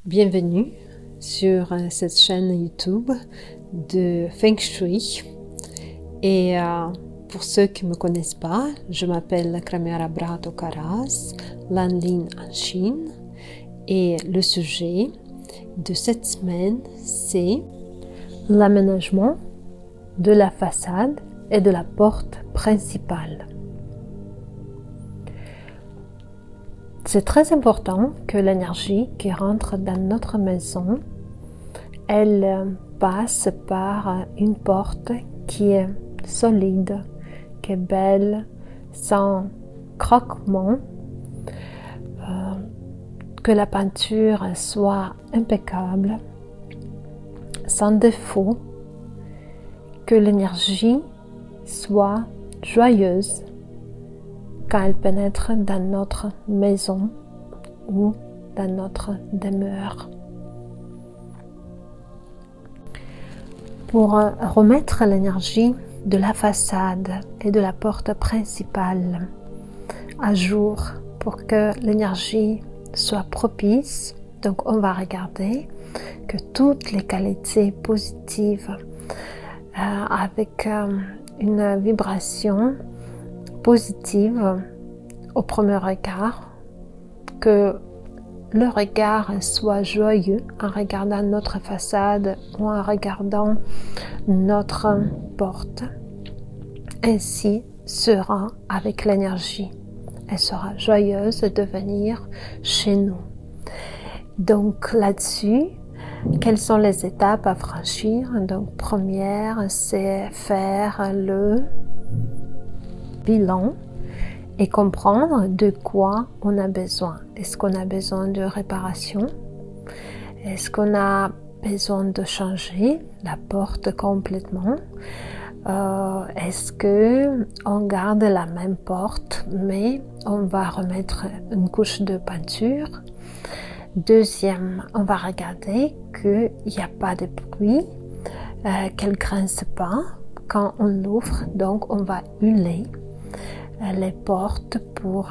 Bienvenue sur cette chaîne YouTube de Feng Shui. Et pour ceux qui ne me connaissent pas, je m'appelle Kramera Brato Karas, Lanlin en Chine. Et le sujet de cette semaine, c'est l'aménagement de la façade et de la porte principale. C'est très important que l'énergie qui rentre dans notre maison, elle passe par une porte qui est solide, qui est belle, sans croquement, que la peinture soit impeccable, sans défaut, que l'énergie soit joyeuse quand elle pénètre dans notre maison ou dans notre demeure. Pour remettre l'énergie de la façade et de la porte principale à jour, pour que l'énergie soit propice, donc on va regarder que toutes les qualités positives avec une vibration positive au premier regard, que le regard soit joyeux en regardant notre façade ou en regardant notre porte. Ainsi sera avec l'énergie. Elle sera joyeuse de venir chez nous. Donc là-dessus, quelles sont les étapes à franchir? Donc première, c'est faire le bilan et comprendre de quoi on a besoin. Est-ce qu'on a besoin de réparation? Est-ce qu'on a besoin de changer la porte complètement? Est-ce que on garde la même porte mais on va remettre une couche de peinture? Deuxième, on va regarder qu'il n'y a pas de bruit, qu'elle grince pas quand on l'ouvre, donc on va huiler les portes pour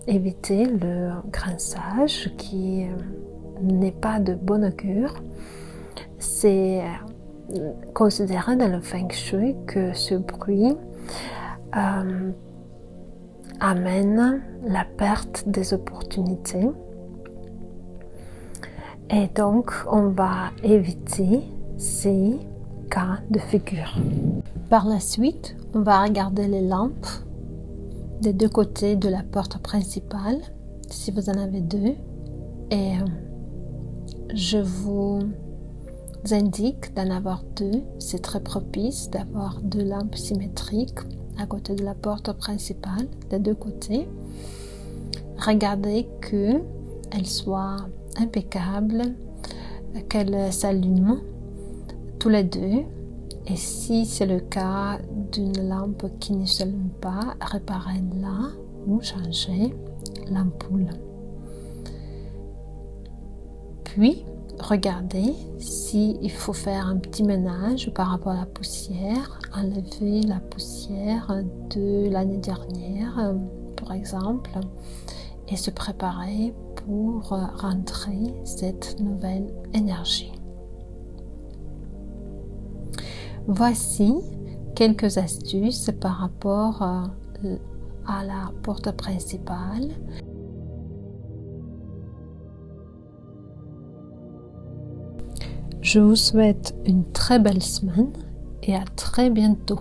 éviter le grinçage qui n'est pas de bon augure. C'est considéré dans le Feng Shui que ce bruit amène la perte des opportunités et donc on va éviter ces cas de figure. Par la suite, on va regarder les lampes des deux côtés de la porte principale, si vous en avez deux, et je vous indique d'en avoir deux. C'est très propice d'avoir deux lampes symétriques à côté de la porte principale, des deux côtés. Regardez qu'elles soient impeccables, qu'elles s'allument tous les deux. Et si c'est le cas d'une lampe qui ne s'allume pas, réparez-la ou changez l'ampoule. Puis, regardez s'il faut faire un petit ménage par rapport à la poussière, enlever la poussière de l'année dernière, par exemple, et se préparer pour rentrer cette nouvelle énergie. Voici quelques astuces par rapport à la porte principale. Je vous souhaite une très belle semaine et à très bientôt.